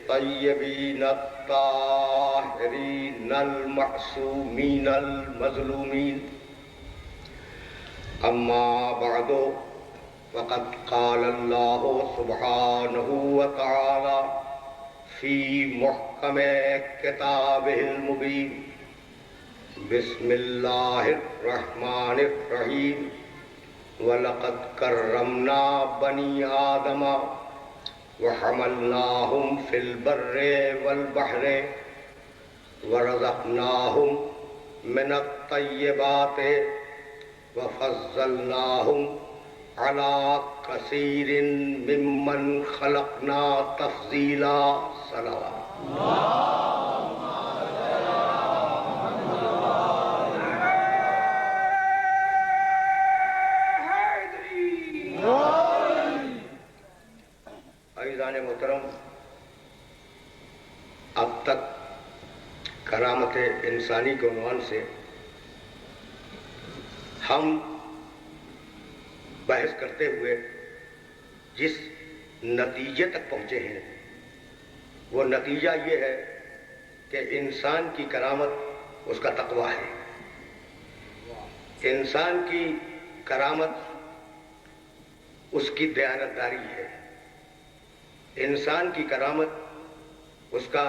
الطيبين الطاهرين المعصومين المظلومين. أما بعد فقد قال الله سبحانه وتعالى في محكم كتابه المبين. بسم الله الرحمن الرحيم. وَلَقَدْ كَرَّمْنَا بَنِي آدَمَ وَحَمَلْنَاهُمْ فِي الْبَرِّ وَالْبَحْرِ وَرَزَقْنَاهُمْ مِنَ الطَّيِّبَاتِ وَفَضَّلْنَاهُمْ عَلَى كَثِيرٍ مِّمَّنْ خَلَقْنَا تَفْضِيلًا. صلوات. عزیزان محترم، اب تک کرامت انسانی کے عنوان سے ہم بحث کرتے ہوئے جس نتیجے تک پہنچے ہیں وہ نتیجہ یہ ہے کہ انسان کی کرامت اس کا تقویٰ ہے. انسان کی کرامت اس کی دیانتداری ہے. انسان کی کرامت اس کا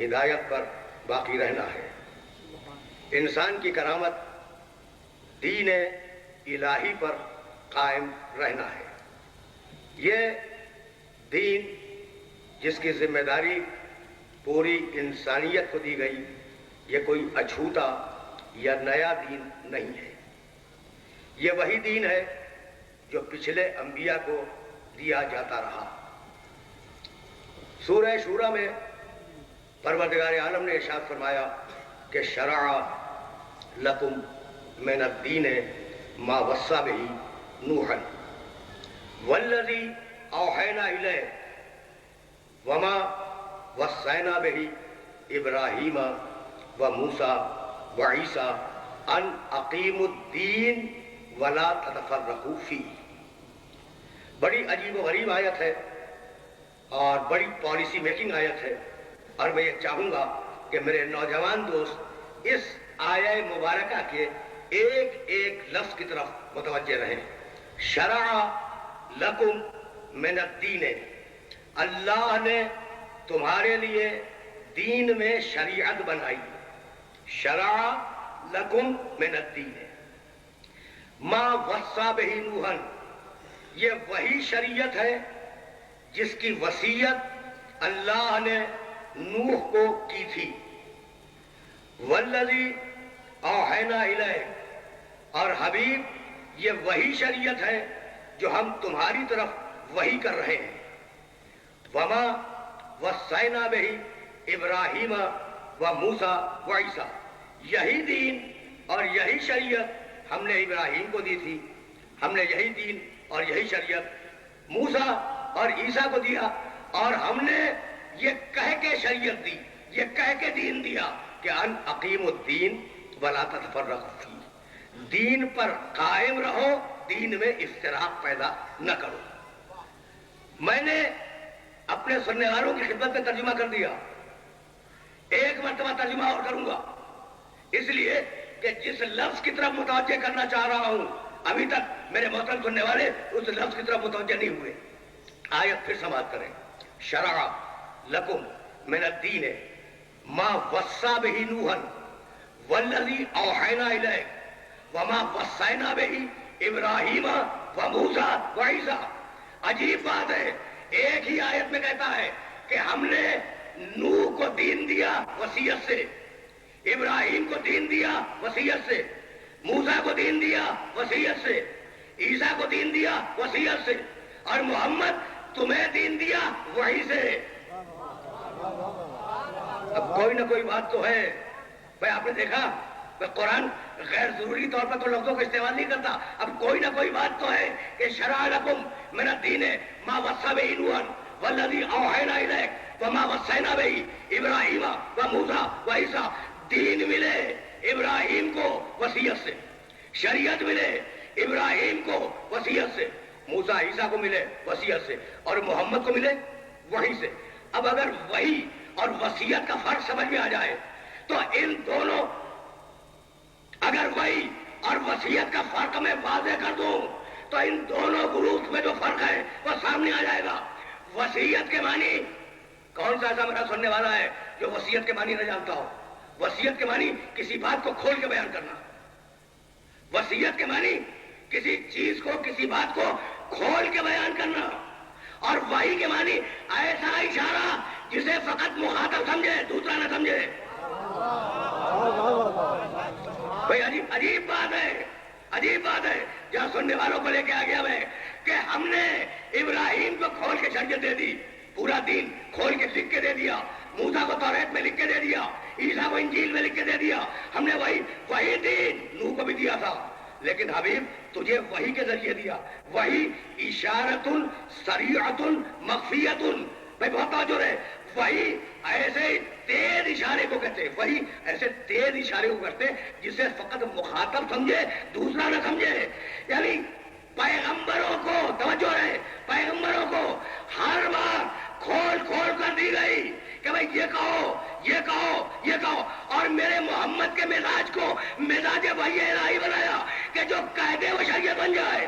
ہدایت پر باقی رہنا ہے. انسان کی کرامت دین الہی پر قائم رہنا ہے. یہ دین جس کی ذمہ داری پوری انسانیت کو دی گئی، یہ کوئی اچھوتا یا نیا دین نہیں ہے. یہ وہی دین ہے جو پچھلے انبیاء کو دیا جاتا رہا. سورہ شورى میں پروردگار عالم نے ارشاد فرمایا کہ شرع لکم من الدین ما وصى به نوحا والذی اوحینا الیہ وما وصینا به ابراہیم وموسیٰ وعیسیٰ ان اقیموا الدین ولا تتفرقوا فیہ. بڑی عجیب و غریب آیت ہے اور بڑی پالیسی میکنگ آیت ہے، اور میں یہ چاہوں گا کہ میرے نوجوان دوست اس آیہ مبارکہ کے ایک ایک لفظ کی طرف متوجہ رہیں. شرع لکم من الدین، اللہ نے تمہارے لیے دین میں شریعت بنائی. شرع لکم من الدین ما وصى به نوحا، یہ وہی شریعت ہے جس کی وصیت اللہ نے نوح کو کی تھی. والذی اوحینا الیہ، اور حبیب یہ وہی شریعت ہے جو ہم تمہاری طرف وحی کر رہے ہیں. وما وصینا بہ ابراہیم وموسیٰ وعیسیٰ، یہی دین اور یہی شریعت ہم نے ابراہیم کو دی تھی. ہم نے یہی دین اور یہی شریعت موسیٰ اور عیسیٰ کو دیا، اور ہم نے یہ کہہ کے شریعت دی، یہ کہہ کے دین دیا کہ ان اقیم الدین ولا تتفرقوا فیہ، دین پر قائم رہو، دین میں افتراق پیدا نہ کرو. میں نے اپنے سننے والوں کی خدمت میں ترجمہ کر دیا. ایک مرتبہ ترجمہ اور کروں گا، اس لیے کہ جس لفظ کی طرف متوجہ کرنا چاہ رہا ہوں ابھی تک میرے محترم سننے والے اس لفظ کی طرف متوجہ نہیں ہوئے. آیت پھر سماعت کریں. شرع لکم من الدین ما وصى به نوحا والذی اوحینا الیہ وما وصینا به ابراہیم وموسیٰ وعیسیٰ. عجیب بات ہے، ایک ہی آیت میں کہتا ہے کہ ہم نے نوح کو دین دیا وصیت سے، ابراہیم کو دین دیا وصیت سے، موسیٰ کو دین دیا وصیت سے، عیسیٰ کو دین دیا وصیت سے، اور محمد تمہیں دین دیا وہی سے. اب کوئی نہ کوئی بات تو ہے. بھائی آپ نے دیکھا قرآن غیر ضروری طور پر تو لفظوں کا استعمال نہیں کرتا. اب کوئی نہ کوئی بات تو ہے کہ شرع لکم من الدین ما وصى به نوحا والذی اوحینا الیک وما وصینا به ابراہیم وموسیٰ وعیسیٰ. دین ملے ابراہیم کو وصیت سے، شریعت ملے ابراہیم کو وصیت سے، موسیٰ عیسیٰ کو ملے وصیت سے، اور محمد کو ملے وحی سے. اب اگر وحی اور وصیت کا فرق سمجھ میں آ جائے تو ان دونوں، اگر وحی اور وصیت کا فرق میں واضح کر دوں تو ان دونوں گروپ میں جو فرق ہے وہ سامنے آ جائے گا۔ وصیت کے معنی، کون سا ایسا میرا سننے والا ہے جو وصیت کے معنی نہ جانتا ہو؟ وصیت کے معنی کسی بات کو کھول کے بیان کرنا، وصیت کے معنی کسی چیز کو، کسی بات کو کھول کے بیان کرنا، اور وحی کے معنی ایسا اشارہ جسے فقط مخاطب سمجھے، دوسرا نہ سمجھے۔ بھئی عجیب بات ہے، عجیب بات ہے، جہاں سننے والوں کو لے کے آ گیا میں کہ ہم نے ابراہیم کو کھول کے شریعت دے دی، پورا دین کھول کے لکھ کے دے دیا، موسیٰ کو توریت میں لکھ کے دے دیا، عیسیٰ کو انجیل میں لکھ کے دے دیا، ہم نے وہی دین نوح کو بھی دیا تھا، لیکن حبیب تجھے وحی کے ذریعے دیا۔ وحی اشارت سریعت مخفیت، بھائی بہت توجہ ہے، وحی ایسے تیز اشارے کو کہتے، وحی ایسے تیز اشارے کو کرتے جسے فقط مخاطب سمجھے، دوسرا نہ سمجھے۔ یعنی پیغمبروں کو، توجہ ہے، پیغمبروں کو ہر بار کھول کھول کر دی گئی کہ بھائی یہ کہو، یہ کہو، یہ کہو، اور میرے محمد کے مزاج کو مزاج وحی الہی بنایا کہ جو کہہ دے وہ شریعت بن جائے۔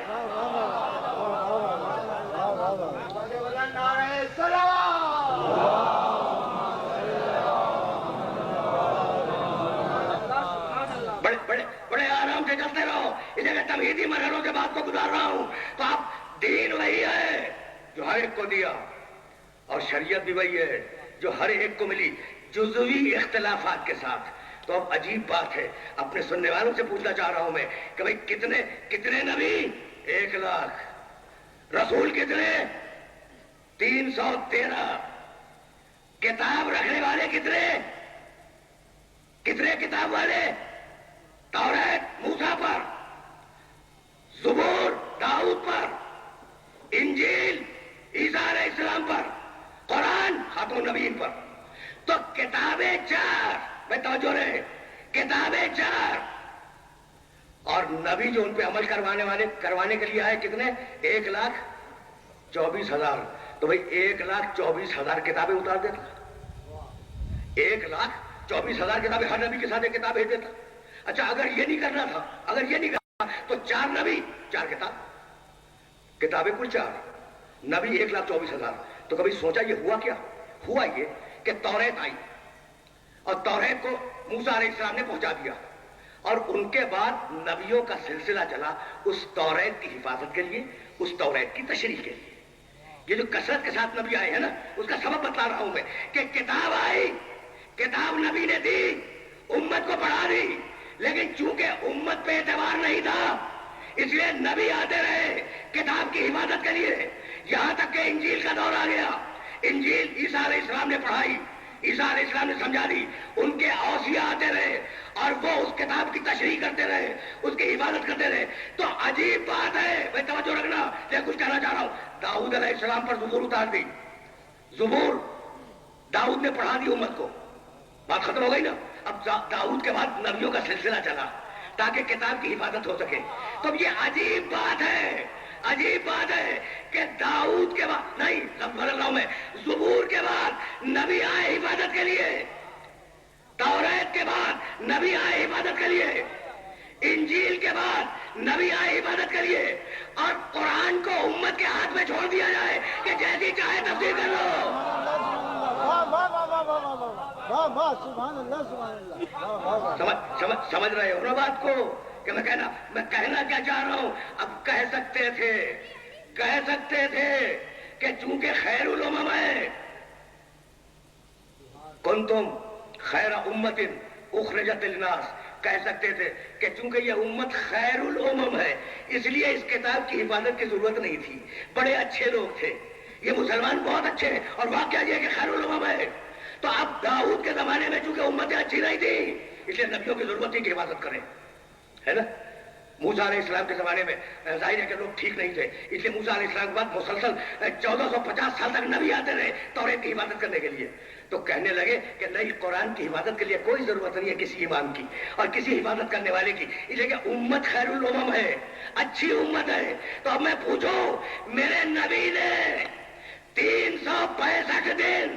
بڑے آرام سے چلتے رہو، اس جگہ تمہیدی مرحلوں سے بات کو گزار رہا ہوں۔ تو اب دین وہی ہے جو ہر ایک کو دیا، اور شریعت بھی وہی ہے جو ہر ایک کو ملی، جزوی اختلافات کے ساتھ۔ تو اب عجیب بات ہے، اپنے سننے والوں سے پوچھنا چاہ رہا ہوں میں کہ بھئی کتنے نبی؟ 1,00,000۔ رسول کتنے؟ 313۔ کتاب رکھنے والے کتنے کتاب والے؟ توریت موسیٰ پر، زبور داؤد پر، انجیل عیسیٰ علیہ السلام پر، قرآن خاتم النبیین پر۔ تو کتابیں 4، میں توجہ رہے، کتابیں 4، اور نبی جو ان پہ عمل کروانے کے لیے آئے کتنے؟ 1,24,000۔ تو بھئی 1,24,000 کتابیں اتار دیتا، 1,24,000 کتابیں، ہر نبی کے ساتھ ایک کتاب بھیج دیتا۔ اچھا اگر یہ نہیں کرنا تھا تو 4 نبی 4 کتابیں کل 4، نبی 1,24,000۔ تو کبھی سوچا یہ ہوا کیا؟ ہوا یہ کہ توریت آئی اور توریت کو موسیٰ علیہ السلام نے پہنچا دیا، اور ان کے بعد نبیوں کا سلسلہ چلا اس توریت کی حفاظت کے لیے، اس توریت کی تشریح کے لیے۔ یہ جو کثرت کے ساتھ نبی آئے ہیں نا، اس کا سبب بتلا رہا ہوں میں کہ کتاب آئی، کتاب نبی نے دی، امت کو پڑھا دی، لیکن چونکہ امت پہ اعتبار نہیں تھا اس لیے نبی آتے رہے کتاب کی حفاظت کے لیے، یہاں تک کہ انجیل کا دور آ گیا۔ انجیل عیسیٰ علیہ السلام نے پڑھائی، عیسیٰ علیہ السلام نے سمجھا دی، ان کے اوصیاء آتے رہے اور وہ اس کتاب کی تشریح کرتے رہے، اس کی حفاظت کرتے رہے۔ تو عجیب بات ہے، میں توجہ رکھنا، میں کچھ کہنا چاہ رہا ہوں۔ داؤد علیہ السلام پر زبور اتار دی، زبور داؤد نے پڑھا دی امت کو، بات ختم ہو گئی نا۔ اب داؤد کے بعد نبیوں کا سلسلہ چلا تاکہ کتاب کی حفاظت ہو سکے۔ تو یہ عجیب بات ہے، عجیب بات ہے کہ داؤد کے بعد نہیں، بدل رہا ہوں میں، زبور کے بعد نبی آئے حفاظت کے لیے، توریت کے بعد نبی آئے حفاظت کے لیے، انجیل کے بعد نبی آئے حفاظت کے لیے، اور قرآن کو امت کے ہاتھ میں چھوڑ دیا جائے کہ جیسی چاہے تفسیر کر لو۔ سمجھ رہے ہو نا بات کو کہ میں کہنا کیا چاہ رہا ہوں؟ اب کہہ سکتے تھے کہ چونکہ خیر الامم ہے، کنتم خیر امت اخرجت للناس، کہہ سکتے تھے کہ چونکہ یہ امت خیر الامم ہے اس لیے اس کتاب کی حفاظت کی ضرورت نہیں تھی، بڑے اچھے لوگ تھے، یہ مسلمان بہت اچھے ہیں، اور واقعہ یہ کہ خیر الامم ہے۔ تو اب داؤد کے زمانے میں چونکہ امتیں اچھی نہیں تھی اس لیے نبیوں کی ضرورت تھی کہ حفاظت کریں، ہے نا۔ موسیٰ علیہ السلام کے زمانے میں ظاہر ہے کہ لوگ ٹھیک نہیں تھے، اس لیے موسیٰ علیہ السلام کے بعد مسلسل 1450 سال تک نبی آتے رہے توریت کی حفاظت کرنے کے لیے۔ تو کہنے لگے کہ نہیں، قرآن کی حفاظت کے لیے کوئی ضرورت نہیں ہے کسی امام کی اور کسی حفاظت کرنے والے کی، اس لیے کہ امت خیر الامم ہے، اچھی امت ہے۔ تو اب میں پوچھوں، میرے نبی نے 365 دن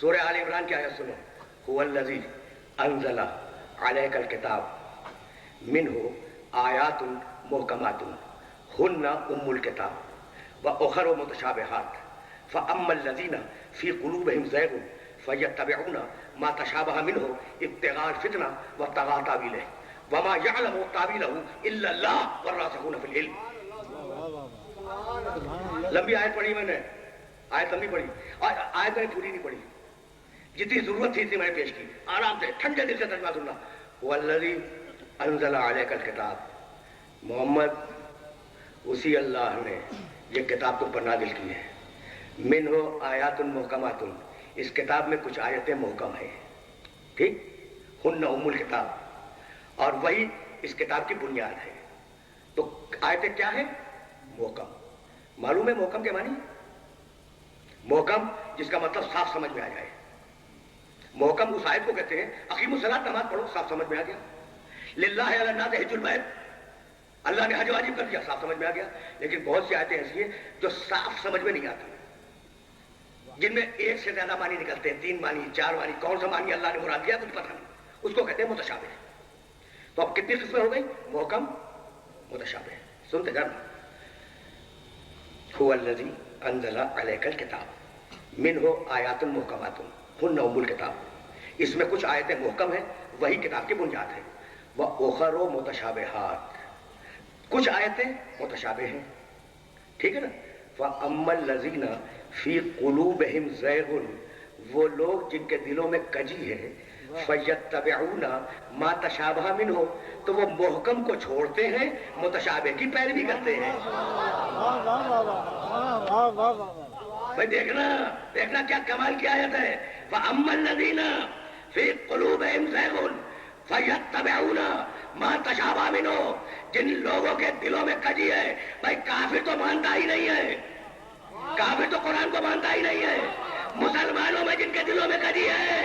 سورہ آل عمران کی آیت سنو، هو الذی انزل علیک الکتاب منہ آیات محکمات ہن ام الکتاب واخر متشابہات فاما الذین فی قلوبہم زیغ فیتبعون ما تشابہ منہ ابتغاء الفتنہ وابتغاء تاویلہ وما یعلم تاویلہ الا اللہ والراسخون فی العلم۔ لمبی آیت پڑھی میں نے، آیت لمبی پڑھی، آیت میں نے پوری نہیں پڑھی، جتنی ضرورت تھی اتنی میں نے پیش کی، آرام سے ٹھنڈے دل سے ترجمہ سننا۔ والذی انزل علیک الکتاب، محمد اسی اللہ نے یہ کتاب تم پر نازل کی ہے، منہ آیات محکمات، اس کتاب میں کچھ آیتیں محکم ہیں، ٹھیک، ہن ام الکتاب، اور وہی اس کتاب کی بنیاد ہے۔ تو آیتیں کیا ہیں؟ محکم۔ معلوم ہے محکم کے معنی؟ محکم جس کا مطلب صاف سمجھ میں آ جائے، محکم اس آیت کو کہتے ہیں اقیموا الصلاۃ، نماز پڑھو، صاف سمجھ میں آ گیا۔ للہ علی الناس حج البیت، اللہ نے حج واجب کر دیا، صاف سمجھ میں آ گیا۔ لیکن بہت سی آیتیں ایسی ہیں جو صاف سمجھ میں نہیں آتی، جن میں ایک سے زیادہ معنی نکلتے ہیں، 3 معنی 4 معنی، کون سا معنی اللہ نے مراد دیا کچھ پتہ نہیں، اس کو کہتے ہیں متشابہ۔ تو اب کتنی قسمیں ہو گئی؟ محکم، متشابہ۔ سنتے جانا، هو الذی انزل علیک الکتاب منہ آیات محکمات ہن ام الکتاب، اس میں کچھ آیتیں محکم ہیں، وہی کتاب کی بنیاد ہے۔ وَأُخَرُ مُتَشَابِهَاتٌ، کچھ آیتیں متشابہ ہیں، ٹھیک ہے نا۔ فَأَمَّا الَّذِينَ فِي قُلُوبِهِمْ زَيْغٌ، وہ لوگ جن کے دلوں میں کجی ہے، فَيَتَّبِعُونَ مَا تَشَابَهَ مِنْهُ، تو وہ محکم کو چھوڑتے ہیں، متشابہ کی پیروی کرتے ہیں۔ بھائی دیکھنا کیا کمال کی آیت ہے۔ فَأَمَّا الَّذِينَ فِي قُلُوبِهِمْ زَيْغٌ فَيَتَّبِعُونَ مَا تَشَابَهَ مِنْهُ، جن لوگوں کے دلوں میں کجی ہے، بھائی کافر تو مانتا ہی نہیں ہے، کافر تو قرآن کو مانتا ہی نہیں ہے، مسلمانوں میں جن کے دلوں میں کجی ہے،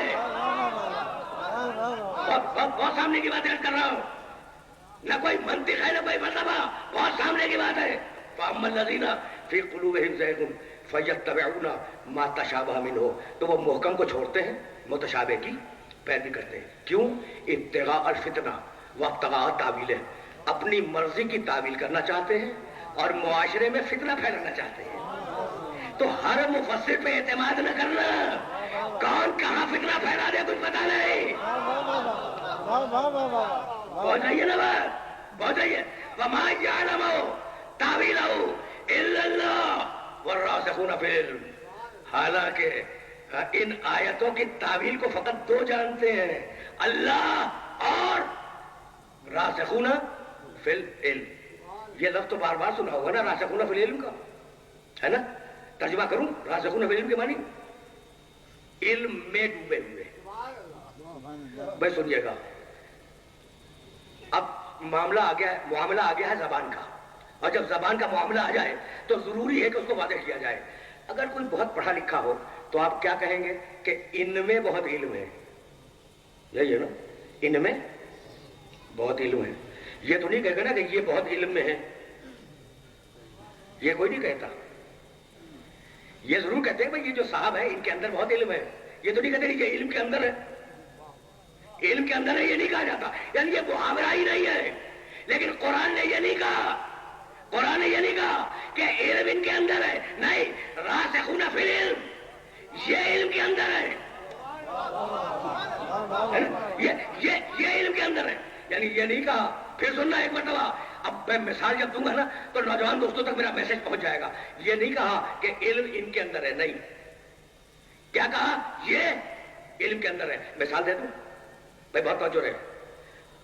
بہت سامنے کی بات کر رہا ہوں، نہ کوئی منطق ہے نہ کوئی فلسفہ، بہت سامنے کی بات ہے۔ فَأَمَّا الَّذِينَ فِي قُلُوبِهِمْ زَيْغٌ فَيَتَّبِعُونَ مَا تَشَابَهَ مِنْهُ، تو وہ محکم کو چھوڑتے ہیں، متشابہ کی پیروی کرتے ہیں۔ کیوں؟ ابتغاء الفتنہ وابتغاء تاویلہ، اپنی مرضی کی تعویل کرنا چاہتے ہیں اور معاشرے میں فتنہ پھیلانا چاہتے ہیں۔ تو ہر مفسر پہ اعتماد نہ کرنا، کون کہاں فتنہ پھیلا دے کچھ پتا نہیں۔ پہنچ رہی ہے نا بات؟ پہنچ رہی ہے۔ وَمَا يَعْلَمُ تَأْوِيلَهُ إِلَّا اللَّهُ وَالرَّاسِخُونَ فِي الْعِلْمِ، حالانکہ ان آیتوں کی تعویل کو فقط 2 جانتے ہیں، اللہ اور راسخون فی العلم۔ یہ لفظ تو بار بار سنا ہوگا نا، راسخون فی العلم کا، ہے نا؟ ترجمہ کروں راسخون فی العلم کے معنی؟ علم میں ڈوبے ہوئے۔ بھائی سنیے گا، اب معاملہ آ گیا ہے زبان کا، اور جب زبان کا معاملہ آ جائے تو ضروری ہے کہ اس کو واضح کیا جائے۔ اگر کوئی بہت پڑھا لکھا ہو تو آپ کیا کہیں گے کہ ان میں بہت علم ہے، یہی ہے نا، ان میں بہت علم ہے۔ یہ تو نہیں کہے گا نا کہ یہ بہت علم میں ہے، یہ کوئی نہیں کہتا۔ یہ ضرور کہتے ہیں بھائی یہ جو صاحب ہے ان کے اندر بہت علم ہے، یہ تو نہیں کہتے یہ علم کے اندر ہے، علم کے اندر ہے یہ نہیں کہا جاتا، یعنی یہ محاورہ ہی نہیں ہے۔ لیکن قرآن نے یہ نہیں کہا، قرآن نے یہ نہیں کہا کہ علم ان کے اندر ہے، نہیں، راسخون فی العلم، یہ علم کے اندر ہے، یہ علم کے اندر ہے، یعنی یہ نہیں کہا۔ پھر سننا ایک مرتبہ، اب میں مثال جب دوں گا نا تو نوجوان دوستوں تک میرا میسج پہنچ جائے گا۔ یہ نہیں کہا کہ علم ان کے اندر ہے، نہیں، کیا کہا؟ یہ علم کے اندر ہے۔ مثال دے دوں بھائی، بہت توجہ رہے،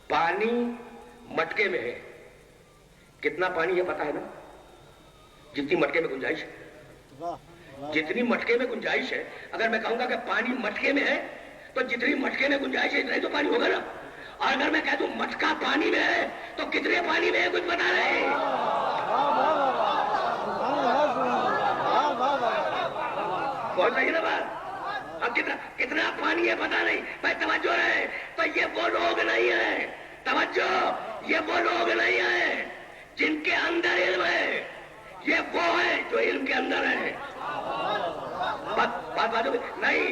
پانی مٹکے میں ہے، کتنا پانی ہے پتا ہے نا؟ جتنی مٹکے میں گنجائش ہے، جتنی مٹکے میں گنجائش ہے۔ اگر میں کہوں گا کہ پانی مٹکے میں ہے تو جتنی مٹکے میں گنجائش ہے اتنا ہی تو پانی ہوگا نا۔ اور اگر میں کہہ دوں مٹکا پانی میں ہے تو کتنے پانی میں ہے کچھ پتا نہیں۔ بہت صحیح نا بات؟ اب کتنا پانی ہے پتا نہیں۔ بھائی توجہ ہے، تو یہ وہ لوگ نہیں ہیں، توجہ، یہ وہ لوگ نہیں ہیں جن کے اندر علم ہے، یہ وہ ہے جو علم کے اندر ہے۔ بات نہیں،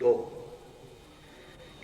2।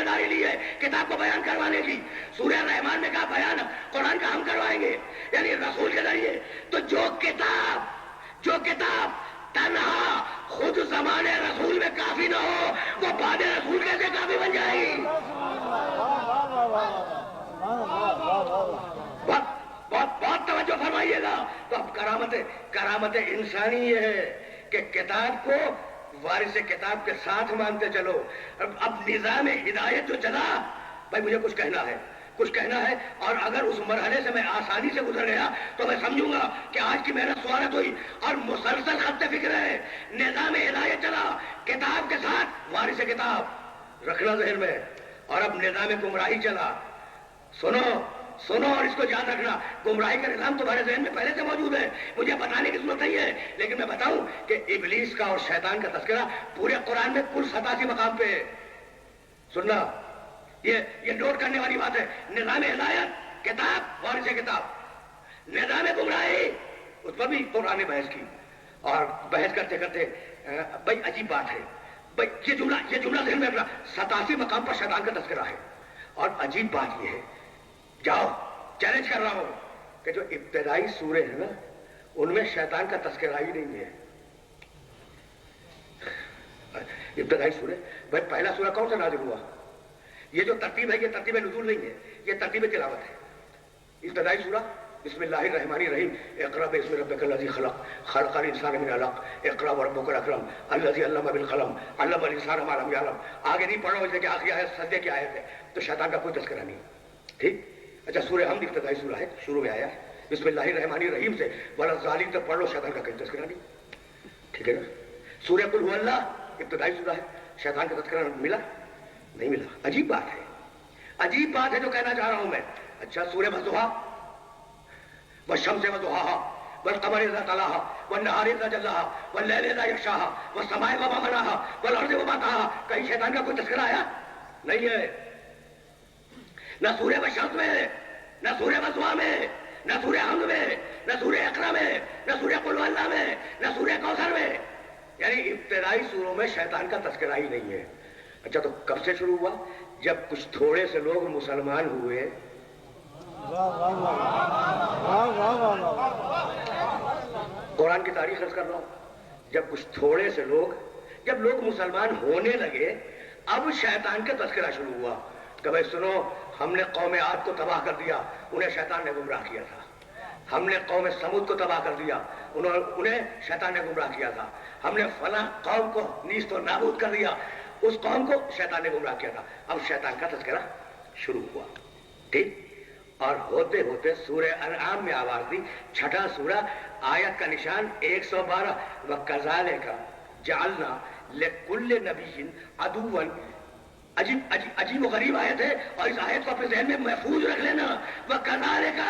ذمہ داری لی ہے کتاب کو بیان کروانے کی. سورہ رحمان نے کہا بیان قرآن کا ہم کروائیں گے، یعنی رسول کے ذریعے. تو جو کتاب تنہا خود زمانے رسول میں کافی نہ ہو، وہ بعد رسول کیسے کافی بن جائے گی؟ بہت توجہ فرمائیے گا. تو اب کرامت انسانی یہ ہے کہ کتاب کو وارث کتاب کے ساتھ مانتے چلو. اب نظام ہدایت جو چلا، بھائی مجھے کچھ کہنا ہے اور اگر اس مرحلے سے میں آسانی سے گزر گیا تو میں سمجھوں گا کہ آج کی محنت سوارت ہوئی. اور مسلسل خط فکر ہے، نظام ہدایت چلا کتاب کے ساتھ وارث کتاب رکھنا ذہن میں. اور اب نظام گمراہی چلا. سنو اور اس کو یاد رکھنا، گمراہی کا نظام تمہارے ذہن میں پہلے سے موجود ہے، مجھے بتانے کی ضرورت نہیں ہے. لیکن میں بتاؤں کہ ابلیس کا اور شیطان کا تذکرہ پورے قرآن میں کل 87 مقام پہ ہے. سننا، یہ نوٹ کرنے والی بات ہے. نظام ہدایت کتاب وارث کتاب، نظام گمراہی اس پر بھی قرآن نے بحث کی. اور بحث کرتے کرتے بھائی عجیب بات ہے، بھائی یہ جملہ ذہن میں رکھنا، 87 مقام پر شیطان کا تذکرہ ہے. اور عجیب بات یہ ہے، جاؤ چیلنج کر رہا ہوں کہ جو ابتدائی سورے ہیں نا ان میں شیطان کا تذکرہ ہی نہیں ہے. ابتدائی سورے، بھائی پہلا سورہ کون سا نازل ہوا؟ یہ جو ترتیب ہے یہ ترتیب نزول نہیں ہے، یہ ترتیب تلاوت ہے. ابتدائی سورہ بسم اللہ الرحمن الرحیم، اقرأ باسم ربک الذی خلق، خلق الانسان من علق، اقرأ وربک الاکرم الذی علم بالقلم، علم الانسان ما لم یعلم. آگے نہیں پڑھو اسے کہ آخری آیت سجدے کی آیت ہے، تو شیطان کا کوئی تذکرہ نہیں. ٹھیک. اچھا سورہ حمد ابتدائی سورہ ہے، شروع میں آیا ہے بسم اللہ الرحمن الرحیم سے، ولا ظالم تک پڑھ لو، شیطان کا کوئی تذکرہ نہیں. ٹھیک ہے نا. سورہ قل هو اللہ ابتدائی سورہ ہے، شیطان کا تذکرہ ملا نہیں ملا. عجیب بات ہے جو کہنا چاہ رہا ہوں میں. اچھا سورہ والضحیٰ، والشمس وضحاها والقمر اذا تلاها والنهار اذا جلاها والليل اذا يغشاها والسماء وما بناها والارض وما طحاها، کہیں شیطان کا کوئی تذکرہ آیا نہیں ہے. نہ سورہ والشمس میں، نہ سورہ والضحیٰ میں، نہ سورہ حمد میں، نہ سورہ اقرا میں، نہ سورہ قل واللہ میں، نہ سورہ کوثر میں. یعنی ابتدائی سوروں میں شیطان کا تذکرہ ہی نہیں ہے. اچھا تو کب سے شروع ہوا؟ جب کچھ تھوڑے سے لوگ مسلمان ہوئے. قرآن کی تاریخ عرض کر رہا ہوں. جب کچھ تھوڑے سے جب لوگ مسلمان ہونے لگے، اب شیطان کا تذکرہ شروع ہوا کہ بھائی سنو، ہم نے قوم عاد کو تباہ کر دیا، انہیں شیطان نے گمراہ کیا تھا. ہم نے قوم سمود کو تباہ کر دیا، انہیں شیطان نے گمراہ کیا تھا. ہم نے فلاں قوم کو نیست و نابود کر دیا، اس قوم کو شیطان نے گمراہ کیا تھا. اب شیطان کا تذکرہ شروع ہوا. ٹھیک. اور ہوتے ہوتے سورہ انعام میں آواز دی، چھٹا سورہ، آیت کا نشان 112، وَكَذَلِكَ جَعَلْنَا لِكُلِّ نَبِيٍّ عَدُوًّا. عجیب و غریب آیت ہے، اور اس آیت کو اپنے ذہن میں محفوظ رکھ لینا. وَكَذَلِكَ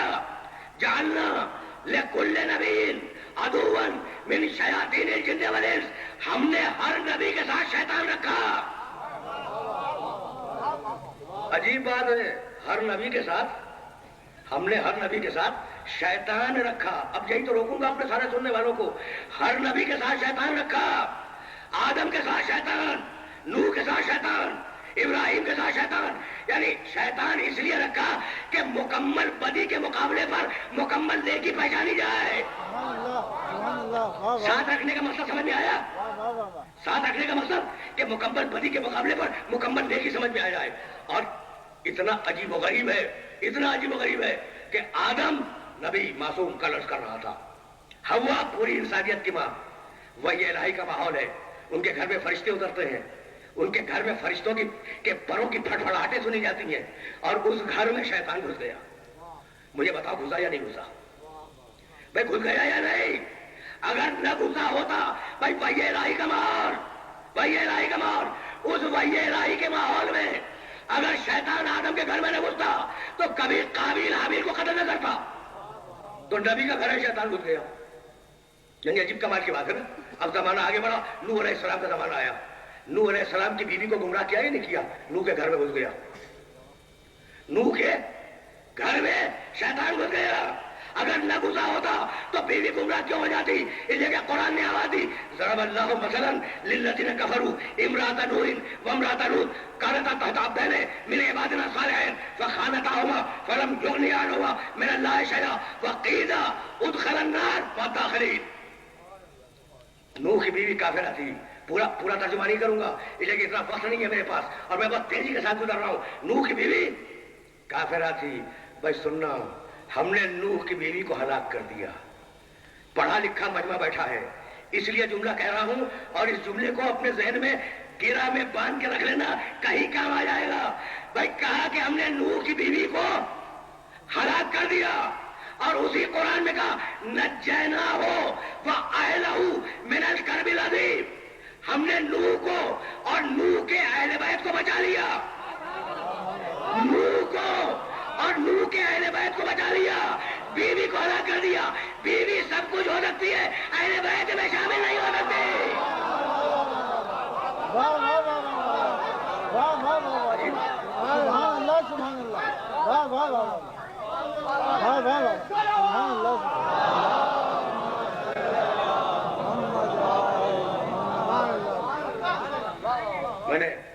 جَعَلْنَا لِكُلِّ نَبِيٍّ عَدُوًّا مِنْ شَيَاطِينِ الْجِنِّ وَالْإِنسِ. ہم نے ہر نبی کے ساتھ شیطان رکھا. عجیب بات ہے، ہر نبی کے ساتھ ہم نے ہر نبی کے ساتھ شیطان رکھا. اب یہی تو روکوں گا اپنے سارے سننے والوں کو. ہر نبی کے ساتھ شیطان رکھا. آدم کے ساتھ شیطان، نوح کے ساتھ شیطان، ابراہیم کے ساتھ شیطان. یعنی شیطان اس لیے رکھا کہ مکمل بدی کے مقابلے پر مکمل نیکی پہچانی جائے. ساتھ رکھنے کا مقصد سمجھ میں آیا؟ ساتھ رکھنے کا مقصد کہ مکمل بدی کے مقابلے پر مکمل نیکی سمجھ میں آ جائے. اور اتنا عجیب و غریب ہے کہ آدم نبی معصوم کا لفظ کر رہا تھا، حوا پوری انسانیت کی ماں. وہی الہی کا ماحول ہے. ان کے گھر میں فرشتے اترتے ہیں، ان کے گھر میں فرشتوں کے پروں کی پھڑپھڑاہٹیں سنی جاتی ہیں. اور اس گھر میں شیطان گھس گیا. مجھے بتاؤ گھسا یا نہیں گھسا؟ بھائی گھس گیا یا نہیں؟ اگر نہ گھسا ہوتا، بھائی وحی الہی کا ماحول، اس وحی الہی کے ماحول میں اگر شیطان آدم کے گھر میں نہ گھستا تو کبھی قابیل حابیل کو قتل نہ کرتا. تو نبی کا گھر ہے، شیطان گھس گیا. یعنی عجیب کمال کی بات ہے نا. اب زمانہ آگے بڑھا، نوح علیہ السلام کا زمانہ آیا. نوح علیہ السلام کی بیوی کو گمراہ کیا یا نہیں کیا؟ نوح کے گھر میں گھس گیا. نوح کے گھر میں شیطان گھس گیا. اگر نہ گزا ہوتا تو بیوی گمراہ کیوں ہو جاتی؟ اس لیے کہ قرآن نے آواز دی ضرب اللہ مثلا للذین کفروا امرأۃ نوح وامرأۃ لوط كانتا تحت عبدین من عبادنا صالحین فخانتاہما فلم یغنیا عنہما من اللہ شیئا وقیل ادخلا النار والداخلین. نوح کی بیوی کافرہ تھی. پورا ترجمہ نہیں کروں گا اس لیے کہ اتنا وقت نہیں ہے میرے پاس اور میں بہت تیزی کے ساتھ گزر رہا ہوں. نوح کی بیوی کافرہ تھی. بھائی سننا، ہم نے نوح کی بیوی کو ہلاک کر دیا. پڑھا لکھا مجمع بیٹھا ہے اس لیے جملہ کہہ رہا ہوں اور اس جملے کو اپنے ذہن میں گرا میں باندھ کے رکھ لینا، کہیں کام آ جائے گا. بھائی کہا کہ ہم نے نوح کی بیوی کو ہلاک کر دیا اور اسی قرآن میں کہا نجیناہ وأہلہ من الکرب العظیم. ہم نے نوح کو اور نوح کے اہل بیت کو بچا لیا. نوح کو اور نوح کے اہل بیت کو بچا لیا. بیوی کو ہلاک کر دیا. بیوی سب کچھ ہو سکتی ہے، اہل بیت میں شامل نہیں ہو سکتے.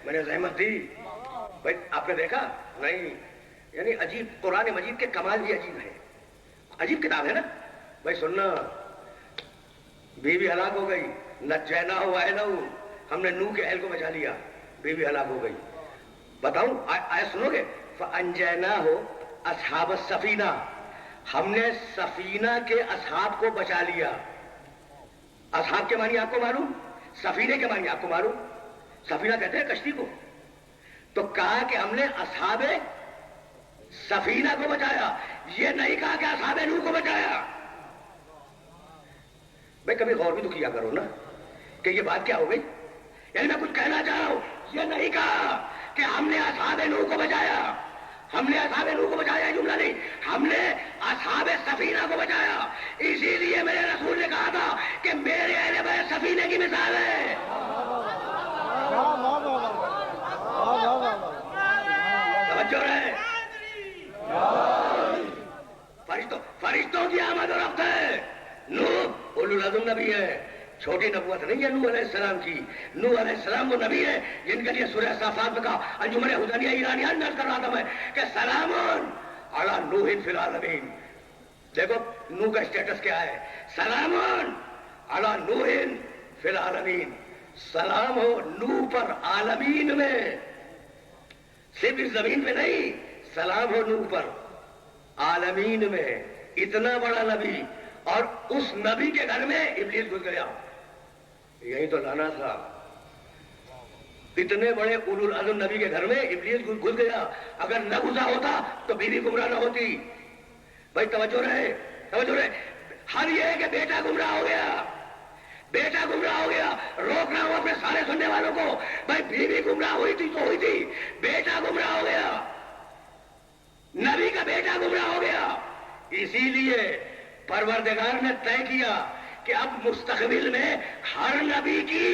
میں نے زحمت دی. بھائی آپ نے دیکھا نہیں؟ یعنی عجیب، قرآن مجید کے کمال بھی عجیب ہے. عجیب کتاب ہے نا. بھائی سننا، بیوی ہلاک ہو گئی. نجیناہ وأہلہ، ہم نے نوح کے اہل کو بچا لیا. بیوی ہلاک ہو گئی. بتاؤں آیت سنو گے؟ فأنجیناہ اصحاب السفینہ، ہم نے سفینہ کے اصحاب کو بچا لیا. اصحاب کے معنی آپ کو معلوم، سفینے کے معنی آپ کو معلوم. سفینہ کہتے ہیں کشتی کو. تو کہا کہ ہم نے اصحاب سفینہ کو بچایا، یہ نہیں کہا کہ اصحاب نوح کو بچایا. بھائی کبھی غور بھی تو کیا کرو نا کہ یہ بات کیا ہو گئی. یعنی میں کچھ کہنا چاہ رہا ہوں، یہ نہیں کہا کہ ہم نے اصحاب نوح کو بچایا. ہم نے اصحاب نوح کو بچایا جملہ نہیں، ہم نے اصحاب سفینہ کو بچایا. اسی لیے میرے رسول نے کہا تھا کہ میرے اہل بیت سفینے کی مثال ہے. توجہ رہے. فرشتوں کی آمد و رفت ہے. نوح اولو العزم نبی ہے، چھوٹی نبوت نہیں ہے نوح علیہ السلام کی. نوح علیہ السلام وہ نبی ہے جن کے لیے سورہ صافات میں کہا، انجمن حسینیہ ایرانیہ نقل کر رہا تھا میں کہ سلام علی نوح فی العالمین. دیکھو نوح کا اسٹیٹس کیا ہے. سلام علی نوح فی العالمین، سلام ہو نوح پر عالمین میں، صرف اس زمین پہ نہیں. سلام ہو نوح پر عالمین میں. اتنا بڑا نبی اور اس نبی کے گھر میں ابلیس گھس گیا. یہی تو لانا تھا. اتنے بڑے اولو العزم نبی کے گھر میں ابلیس گھس گیا. اگر نہ گھسا ہوتا تو بیوی گمراہ نہ ہوتی. بھائی توجہ رہے، توجہ رہے. ہر یہ ہے کہ بیٹا گمراہ ہو گیا، بیٹا گمراہ ہو گیا. روک رہا ہوں اپنے سارے سننے والوں کو. بھائی بیوی گمراہ ہوئی تھی تو ہوئی تھی، بیٹا گمراہ ہو گیا، نبی کا بیٹا گمراہ ہو گیا. اسی لیے پروردگار نے طے کیا کہ اب مستقبل میں ہر نبی کی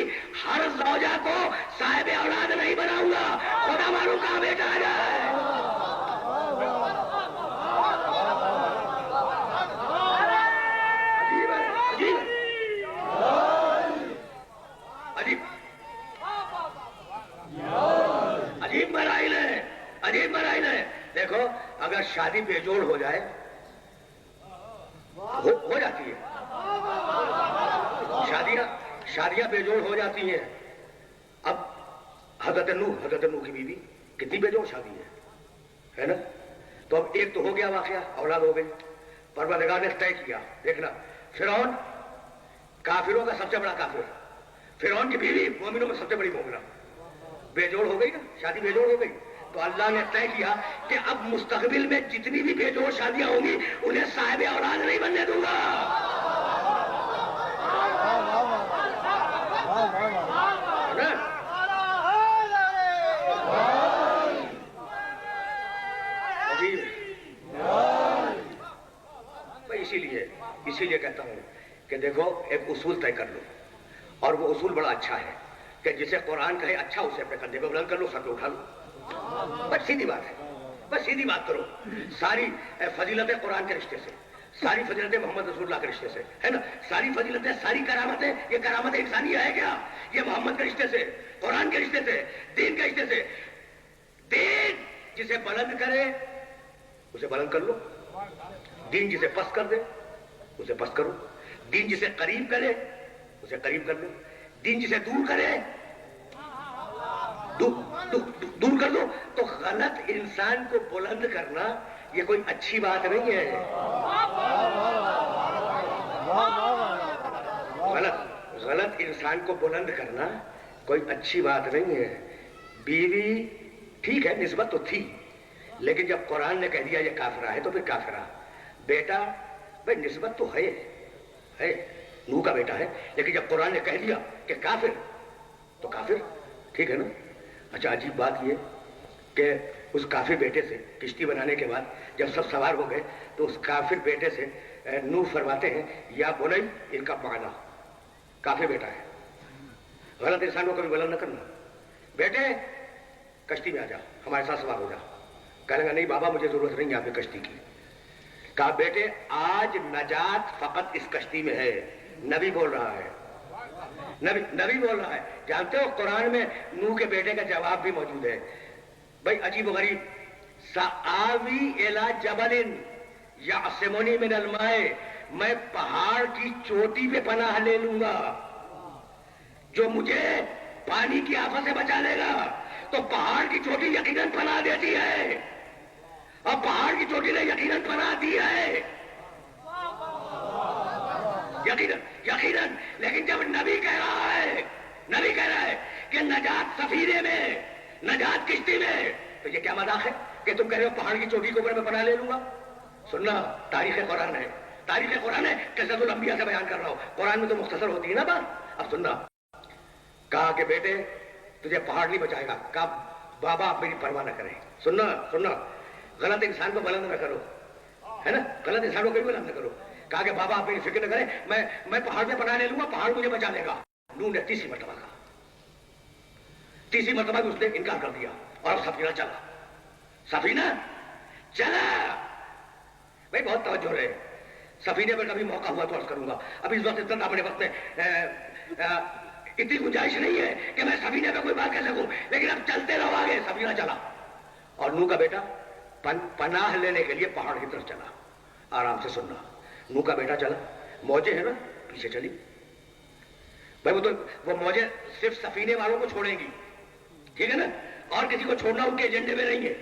ہر زوجہ کو صاحب اولاد نہیں بناؤں گا. خدا معلوم کہاں بیٹا آ جائے. عجیب مراحل ہے، عجیب مراحل ہے. دیکھو اگر شادی بے جوڑ ہو جائے، ہو جاتی ہے شادیاں بے جوڑ ہو جاتی ہیں. اب حضرت نوح کی بیوی کتنی بے جوڑ شادی ہے نا. تو اب ایک تو ہو گیا واقعہ، اولاد ہو گئی. پروردگار نے طے کیا. دیکھنا فرعون کافروں کا سب سے بڑا کافر، فرعون کی بیوی مومنوں میں سب سے بڑی مومنہ. بے جوڑ ہو گئی نا، شادی بے جوڑ ہو گئی. تو اللہ نے طے کیا کہ اب مستقبل میں جتنی بھی بے جوڑ شادیاں ہوں گی انہیں صاحب اولاد نہیں بننے دوں گا. اسی لیے کہتا ہوں کہ دیکھو ایک اصول طے کر لو، اور وہ اصول بڑا اچھا ہے کہ جسے قرآن کہے اچھا اسے اپنے کندھے پہ بلند کر لو، سر پہ اٹھا لو. بس سیدھی بات ہے، بس سیدھی بات کرو. ساری فضیلت قرآن کے رشتے سے ساری فضیلتیں محمد رسول اللہ کے رشتے سے ہے نا, ساری فضیلتیں, ساری کرامتیں, یہ کرامت انسانی ہے کیا؟ یہ محمد کے رشتے سے, قرآن کے رشتے سے, دین کے رشتے سے. دین جسے بلند کرے اسے بلند کر لو, دین جسے پست کر دے اسے پست کرو, دین جسے قریب کرے اسے قریب کر دو, دین جسے دور کرے دور کر دو. تو غلط انسان کو بلند کرنا یہ کوئی اچھی بات نہیں ہے. غلط انسان کو بلند کرنا کوئی اچھی بات نہیں ہے. بیوی ٹھیک ہے نسبت تو تھی, لیکن جب قرآن نے کہہ دیا یہ کافرہ ہے تو پھر کافرہ. بیٹا بھائی نسبت تو ہے نوح کا بیٹا ہے, لیکن جب قرآن نے کہہ دیا کہ کافر تو کافر, ٹھیک ہے نا. اچھا عجیب بات یہ کہ اس کافر بیٹے سے کشتی بنانے کے بعد جب سب سوار ہو گئے تو اس کافر بیٹے سے نوح فرماتے ہیں یا بنی ان کا معنی کافر بیٹا ہے. غلط انسان کو کبھی بلند نہ کرنا. بیٹے کشتی میں آ جا, ہمارے ساتھ سوار ہو جا. کہنے گا نہیں بابا مجھے ضرورت نہیں یہاں پہ کشتی کی. کہا بیٹے آج نجات فقط اس کشتی میں ہے. نبی بول رہا ہے, نبی بول رہا ہے. جانتے ہو قرآن میں نوح کے بیٹے کا جواب بھی موجود ہے. بھائی عجیب و غریب, سآوی الی جبل یعصمنی من الماء, میں پہاڑ کی چوٹی پہ پناہ لے لوں گا جو مجھے پانی کی آفت سے بچا لے گا. تو پہاڑ کی چوٹی یقیناً پناہ دیتی ہے, اور پہاڑ کی چوٹی نے یقیناً پناہ دی ہے, یقیناً. لیکن جب نبی کہہ رہا ہے کہ نجات سفینے میں, نجات کشتی میں, تو یہ کیا مذاق ہے کہ تم کہہ رہے ہو پہاڑ کی چوٹی کے اوپر میں پناہ لے لوں گا. سننا تاریخ قرآن ہے, تاریخ قرآن ہے, قصۃ الانبیاء سے بیان کر رہا ہوں. قرآن میں تو مختصر ہوتی ہے نا بات. اب سننا, کہا کہ بیٹے تجھے پہاڑ نہیں بچائے گا. کہا بابا آپ میری پرواہ نہ کریں. سننا غلط انسان کو بلند نہ کرو, ہے نا, غلط انسان کو کبھی بلند نہ کرو. کہا کہ بابا آپ میری فکر نہ کریں, میں پہاڑ میں پناہ لے لوں گا, پہاڑ مجھے بچا لے گا. نوح نے تیسری مرتبہ کہا, تیسری مرتبہ بھی اس نے انکار کر دیا اور اب سفینہ چلا. بھائی بہت توجہ رہے, سفینے پر کبھی موقع ہوا تو عرض کروں گا. ابھی اس وقت اتنا اپنے وقت میں اتنی گنجائش نہیں ہے کہ میں سفینے پہ کوئی بات کہہ سکوں, لیکن اب چلتے رہو آگے. سفینہ چلا اور نوح کا بیٹا پناہ لینے کے لیے پہاڑ کی طرف چلا. آرام سے سننا, نوح کا بیٹا چلا, موجیں ہیں نا پیچھے چلی. بھائی وہ موجیں صرف سفینے والوں کو چھوڑیں گی, ٹھیک ہے نا, اور کسی کو چھوڑنا ان کے ایجنڈے میں نہیں ہے.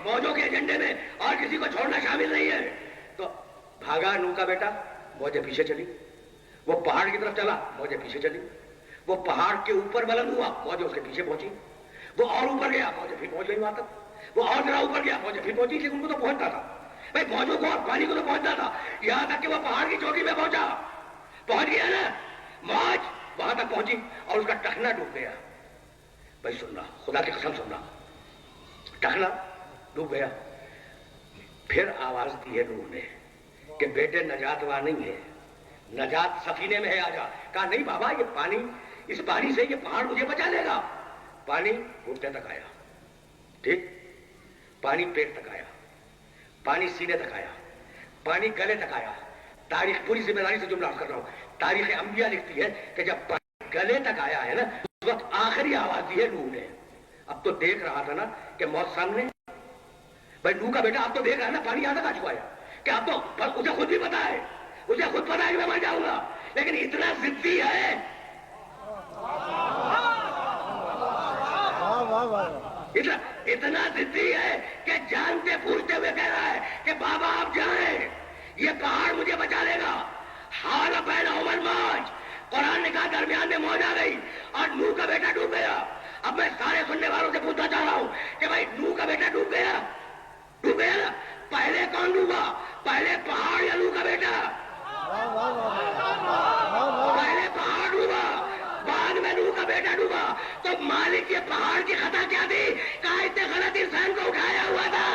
موجوں کے ایجنڈے میں اور کسی کو چھوڑنا شامل نہیں ہے. تو بھاگا نوح کا بیٹا, موجیں پیچھے چلی. وہ پہاڑ کی طرف چلا, موجیں پیچھے چلی. وہ پہاڑ کے اوپر بلند ہوا, موجیں اس کے پیچھے پہنچی. وہ اور اوپر گیا, موجیں پھر پہنچ گئی وہاں تک. وہ اور ذرا اوپر گیا, موجیں پھر پہنچی, لیکن ان کو تو پہنچتا تھا. بھائی موجوں کو اور پانی کو تو پہنچنا تھا, یہاں تک کہ وہ پہاڑ کی چوٹی میں پہنچ گیا نا. موج وہاں تک پہنچی اور اس کا ٹخنا ڈوب گیا. بھائی سننا, خدا کی قسم سننا, ٹخنا ڈوب گیا. پھر آواز دی ہے نوح نے کہ بیٹے نجات وہاں نہیں ہے, نجات سفینے میں ہے, آ جا. کہا نہیں بابا یہ پانی, اس پانی سے یہ پہاڑ مجھے بچا لے گا. پانی گھٹنے تک آیا, ٹھیک, پانی پیٹ تک آیا, پانی سینے تک آیا, پانی گلے تک آیا. تاریخ پوری ذمہ داری سے جملہ کر رہا ہوں, تاریخ انبیاء لکھتی ہے کہ جب پانی گلے تک آیا ہے نا, اس وقت آخری آواز دی ہے نوح نے. اب تو دیکھ رہا تھا نا کہ موت سامنے. بھائی نوح کا بیٹا اب تو دیکھ رہا ہے نا پانی یہاں تک آ چکا ہے, کہ اب تو اسے خود بھی پتا ہے, اسے خود پتا ہے کہ میں مر جاؤں گا, لیکن اتنا ضدی ہے, اتنا ضدی ہے کہ جانتے پوچھتے ہوئے کہہ رہا ہے کہ بابا آپ جائیں, یہ پہاڑ مجھے بچا لے گا. حال بینہما الموج, قرآن نے کہا درمیان میں موج آ گئی اور نوح کا بیٹا ڈوب گیا. اب میں سارے سننے والوں سے پوچھنا چاہ رہا ہوں کہ بھائی نوح کا بیٹا ڈوب گیا نا, پہلے کون ڈوبا, پہلے پہاڑ یا نوح کا بیٹا؟ پہلے پہاڑ ڈوبا, بعد میں نوح کا بیٹا ڈوبا. تو مالک یہ پہاڑ کی خطا کیا تھی, کہا اتنے غلط انسان کو اٹھایا ہوا تھا.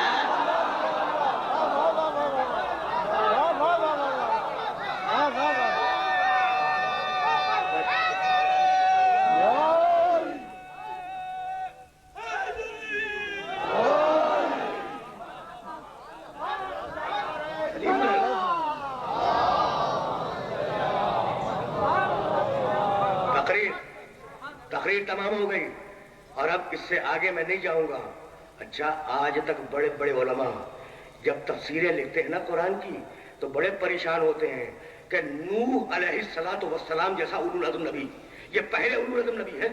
تمام ہو گئی اور اب اس سے آگے میں نہیں جاؤں گا. اچھا آج تک بڑے بڑے علماء جب تفسیریں لکھتے ہیں نا قرآن کی تو بڑے پریشان ہوتے ہیں کہ نوح علیہ السلام جیسا اولو العزم نبی، یہ پہلے اولو العزم نبی ہے،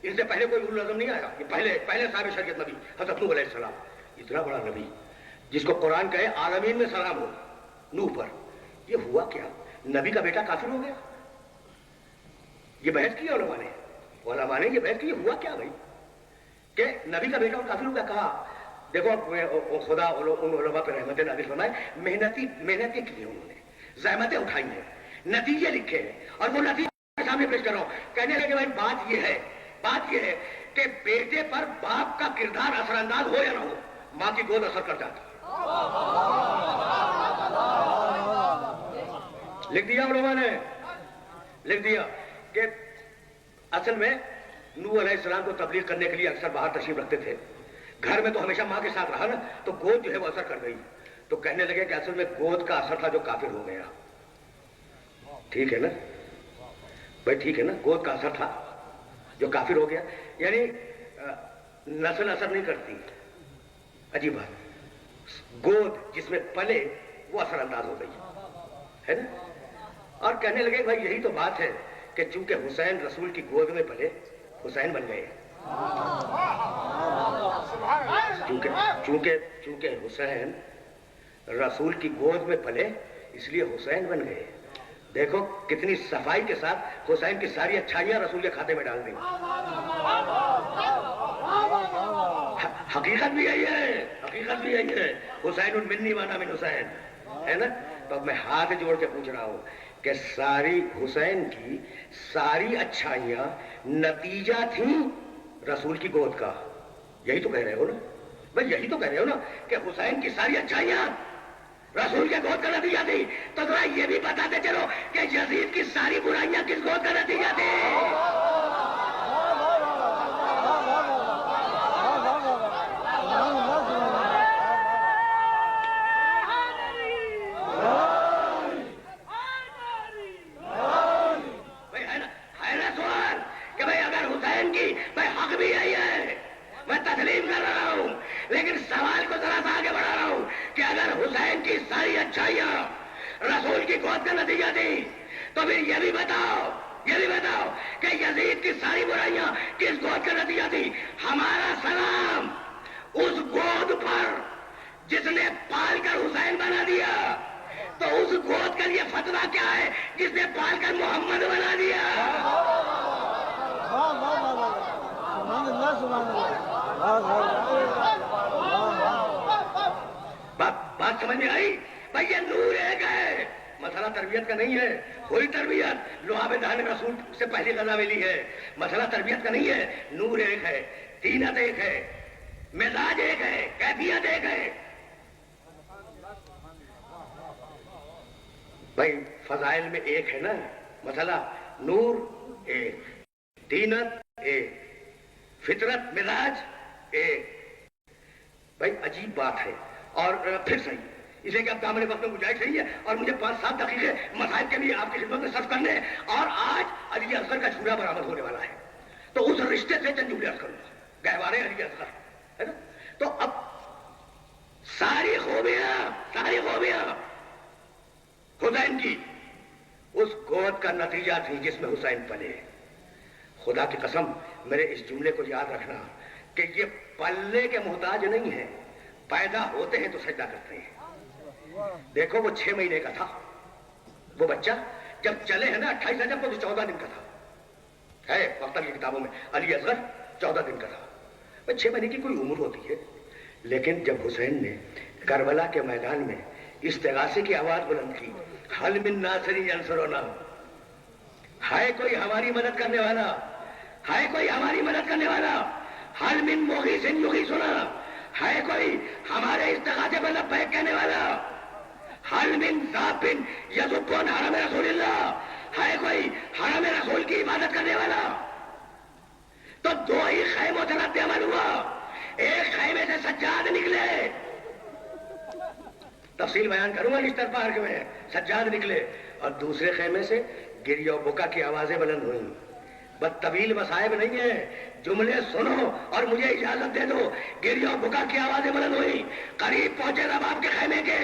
اس سے پہلے کوئی اولو العزم نہیں آیا، یہ پہلے صاحب شریعت نبی حضرت نوح علیہ السلام، اتنا بڑا نبی جس کو قرآن کہے عالمین میں سلام ہو نوح پر. یہ ہوا کیا؟ نبی کا بیٹا کافر ہو گیا. یہ بحث کی علماء نے یہ بحث کی، ہوا کیا بھائی کہ نبی کا بیٹا کافر ہو گیا. کہا دیکھو خدا ان علماء پہ رحمت نازل فرمائے، محنتیں کی ہیں انہوں نے، زحمتیں اٹھائی ہیں، نتیجے لکھے ہیں اور وہ نتیجے سامنے پیش کر رہا ہوں. کہنے لگے بھائی بات یہ ہے کہ بیٹے پر باپ کا کردار اثر انداز ہو یا نہ ہو، ماں کی گود اثر کر جاتی. لکھ دیا علماء نے، لکھ دیا کہ اصل میں نوح علیہ السلام کو تبلیغ کرنے کے لیے اکثر باہر تشریف رکھتے تھے، گھر میں تو ہمیشہ ماں کے ساتھ رہا نا، تو گود جو ہے وہ اثر کر گئی. تو کہنے لگے کہ اصل میں گود کا اثر تھا جو کافر ہو گیا. ٹھیک ہے نا بھائی، ٹھیک ہے نا، گود کا اثر تھا جو کافر ہو گیا. یعنی نسل اثر نہیں کرتی، عجیب بات، گود جس میں پلے وہ اثر انداز ہو گئی ہے نا. اور کہنے لگے بھائی یہی تو بات ہے کہ چونکہ حسین رسول کی گود میں پلے حسین بن گئے، چونکہ حسین رسول کی گود میں پلے اس لیے حسین بن گئے. دیکھو کتنی صفائی کے ساتھ حسین کی ساری اچھائیاں رسول کے کھاتے میں ڈال دیں. حقیقت بھی یہی ہے، حسین منی وانا من حسین ہے نا. تو میں ہاتھ جوڑ کے پوچھ رہا ہوں کہ ساری حسین کی ساری اچھائیاں نتیجہ تھیں رسول کی گود کا. یہی تو کہہ رہے ہو نا بھائی، یہی تو کہہ رہے ہو نا کہ حسین کی ساری اچھائیاں رسول کے گود کا نتیجہ تھی. تو ذرا یہ بھی بتاتے چلو کہ یزید کی ساری برائیاں کس گود کا نتیجہ تھی؟ لیکن سوال کو ذرا سا آگے بڑھا رہا ہوں کہ اگر حسین کی ساری اچھائیاں رسول کی گود کا نتیجہ تھی تو پھر یہ بھی بتاؤ کہ یزید کی ساری برائیاں کس گود کا نتیجہ تھی؟ ہمارا سلام اس گود پر جس نے پال کر حسین بنا دیا، تو اس گود کے لیے فتویٰ کیا ہے جس نے پال کر محمد بنا دیا؟ بات سمجھ میں آئی بھائی؟ یہ نور ایک ہے، مسئلہ تربیت کا نہیں ہے. وہی تربیت لعاب دہن رسول سے پہلی غزہ ملی ہے. مسئلہ تربیت کا نہیں ہے، نور ایک ہے، دینت ایک ہے، مزاج ایک ہے، کیفیت ایک ہے. بھائی فضائل میں ایک ہے نا مسئلہ، نور ایک، دینت ایک، فطرت مزاج ایک. بھائی عجیب بات ہے. اور پھر صحیح اس لیے کہ اب دامن وقت میں گنجائش نہیں ہے اور مجھے 5-7 دقیقے مسائل کے لیے آپ کی خدمت میں صرف کرنے ہیں. اور آج علی اصغر کا جھولا برآمد ہونے والا ہے، تو اس رشتے سے چند جملے عرض کروں گا، گہوارے علی اصغر ہے نا. تو اب ساری خوبیاں حسین کی اس گود کا نتیجہ تھی جس میں حسین پلے. خدا کی قسم میرے اس جملے کو یاد رکھنا کہ یہ پلے کے محتاج نہیں ہے، پیدا ہوتے ہیں تو سجدہ کرتے ہیں. دیکھو وہ 6 مہینے کا تھا وہ بچہ، جب چلے ہیں نا 28 رجب کو تو 14 دن کا تھا، ہے وقت کی کتابوں میں علی اصغر 14 دن کا تھا. 6 مہینے کی کوئی عمر ہوتی ہے. لیکن جب حسین نے کربلا کے میدان میں استغاثے کی آواز بلند کی، حل من ناصر ینصرنا، ہے کوئی ہماری مدد کرنے والا، ہے کوئی ہماری مدد کرنے والا، حل من مغیث یغیثنا، ہے کوئی ہمارے استغاثے پر لبیک کہنے والا، حل من ذاب یذب عن حرم رسول اللہ، ہے کوئی حرم رسول کی عبادت کرنے والا. تو 2 ہی خیموں سے رد عمل ہوا. ایک خیمے سے سجاد نکلے، تفصیل بیان کروں گا لشتر پارک میں، سجاد نکلے، اور دوسرے خیمے سے گریہ و بکا کی آوازیں بلند ہوئیں. بس طویل مصائب نہیں ہے، جملے سنو اور مجھے اجازت دے دو۔ گریہ و بکا کی آوازیں بلند ہوئی، قریب پہنچے رباب کے خیمے کے،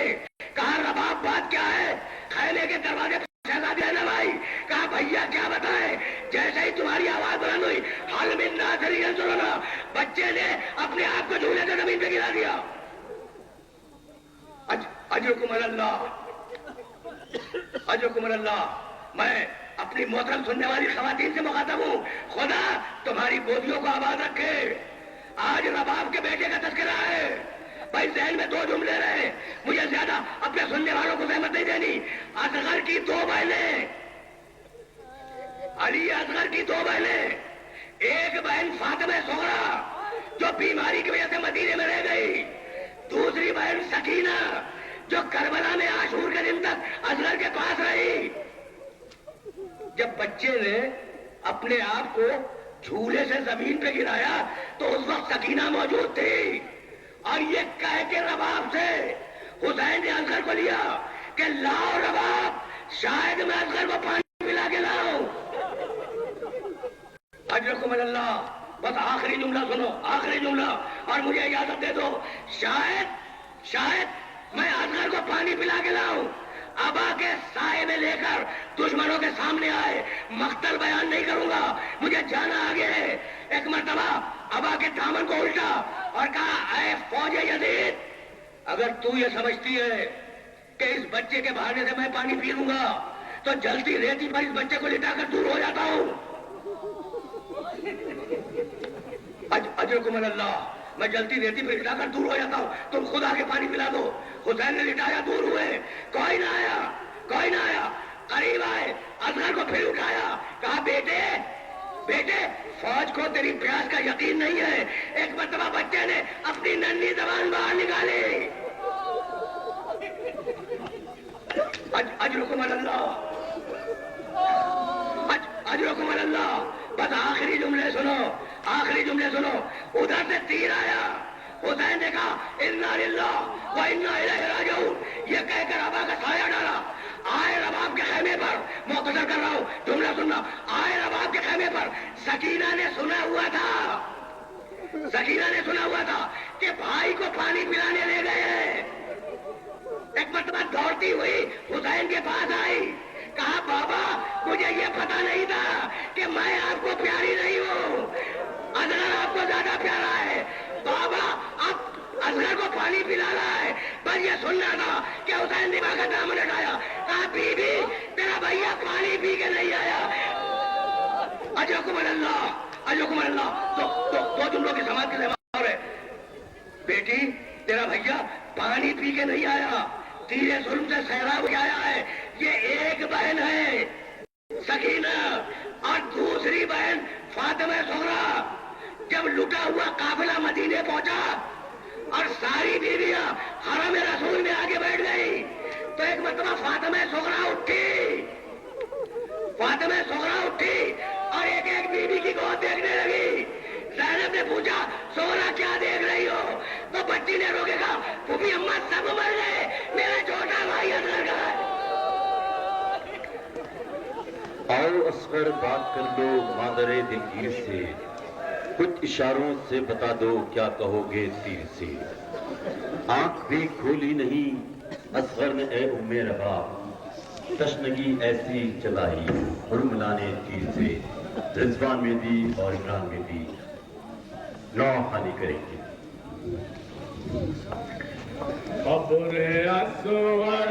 کہا رباب بات کیا ہے؟ خیمے کے دروازے پر شہزادی ہے بھائی، کہا بھیا کیا بتائیں؟ جیسے ہی تمہاری آواز بلند ہوئی، حل من ناصر ینصرنا، بچے نے اپنے آپ کو جھولے سے زمین پہ گرا دیا۔ اجرکم اللہ، اجرکم اللہ۔ میں اپنی محترم سننے والی خواتین سے مخاطب ہوں، خدا تمہاری گودیوں کو آباد رکھے۔ آج رباب کے بیٹے کا تذکرہ ہے، بھائی ذہن میں دو جملے رہے، مجھے زیادہ اپنے سننے والوں کو زحمت نہیں دینی۔ اصغر کی دو بہنیں، علی اصغر کی دو بہنیں، ایک بہن فاطمہ صغرا جو بیماری کی وجہ سے مدینے میں رہ گئی، دوسری بہن سکینہ جو کربلا میں عاشور کے دن تک اصغر کے پاس رہی۔ جب بچے نے اپنے آپ کو جھولے سے زمین پہ گرایا تو اس وقت سکینہ موجود تھی، اور یہ کہہ کے رباب سے حسین نے اصغر کو لیا کہ لاؤ رباب، شاید میں اصغر کو پانی پلا کے لاؤں۔ اجرکم اللہ۔ بس آخری جملہ سنو، آخری جملہ، اور مجھے اجازت دے دو، شاید میں اصغر کو پانی پلا کے لاؤں۔ ابا کے سائے میں لے کر دشمنوں کے سامنے آئے، مقتل بیان نہیں کروں گا، مجھے جانا آگے ہے۔ ایک مرتبہ ابا کے دامن کو الٹا اور کہا، اے فوج یزید، اگر تو یہ سمجھتی ہے کہ اس بچے کے بہانے سے میں پانی پی لوں گا تو جلدی ریتی پر اس بچے کو لٹا کر دور ہو جاتا ہوں۔ اجرکم اللہ، میں جلدی ریتی پہ لٹا کر دور ہو جاتا ہوں، تم خود آ کے پانی پلا دو۔ حسین نے لٹایا، دور ہوئے، کوئی نہ آیا، کوئی نہ آیا۔ قریب آئے، اصغر کو پھر اٹھایا، کہا بیٹے فوج کو تیری پیاس کا یقین نہیں ہے۔ ایک مرتبہ بچے نے اپنی ننھی زبان باہر نکالی۔ اجرکم اللہ، اجرکم اللہ۔ بس آخری جملے سنو، آخری جملے سنو۔ ادھر سے تیر آیا، حسین نے کہا انا للہ و انا الیہ راجعون، یہ کہہ کر ابا کا سایہ ڈالا۔ آئے رباب کے خیمے پر، مختصر کر رہا ہوں، جملہ سننا۔ آئے رباب کے خیمے پر، سکینہ نے سنا ہوا تھا، سکینہ نے سنا ہوا تھا کہ بھائی کو پانی پلانے لے گئے ہیں۔ ایک مرتبہ دوڑتی ہوئی حسین کے پاس آئی، کہا بابا مجھے یہ پتا نہیں تھا کہ میں آپ کو پیاری نہیں ہوں، اصغر آپ کو زیادہ پیارا ہے۔ بابا اب اصغر کو پانی پلا رہا ہے، بس یہ سننا تھا کہ حسین نے کا دامن اٹھایا، کہا بی بی تیرا بھیا پانی پی کے نہیں آیا۔ اجرکم اللہ، اجرکم اللہ۔ دو جملوں کی سماعت کی سماعت اور ہے، بیٹی تیرا بھیا پانی پی کے نہیں آیا، تیرے ظلم سے سیراب ہو آیا ہے۔ یہ ایک بہن ہے سکینہ اور دوسری بہن فاطمہ صغرا۔ جب لٹا ہوا قافلہ مدینے پہنچا اور ساری بیویاں حرم رسول میں آگے بیٹھ گئی تو ایک مرتبہ فاطمہ صغرا اٹھی، فاطمہ صغرا اٹھی اور ایک ایک بیوی کی گود دیکھنے لگی۔ زینب نے پوچھا صغرا کیا دیکھ رہی ہو؟ تو بچی نے رو کے کہا پھوپھی اماں سب مر گئے، میرا چھوٹا بھائی اصغر کا ہے۔ آؤ اصغر بات کر لو مادر دلگیر سے، کچھ اشاروں سے بتا دو کیا کہو گے تیر سے۔ آنکھ بھی کھولی نہیں اصغر نے اے ام رباب، تشنگی ایسی چلائی حرملان تیر سے، رضوان میں دی اور عمران میں دی، نوح خانی کریں گے۔ قبر اسود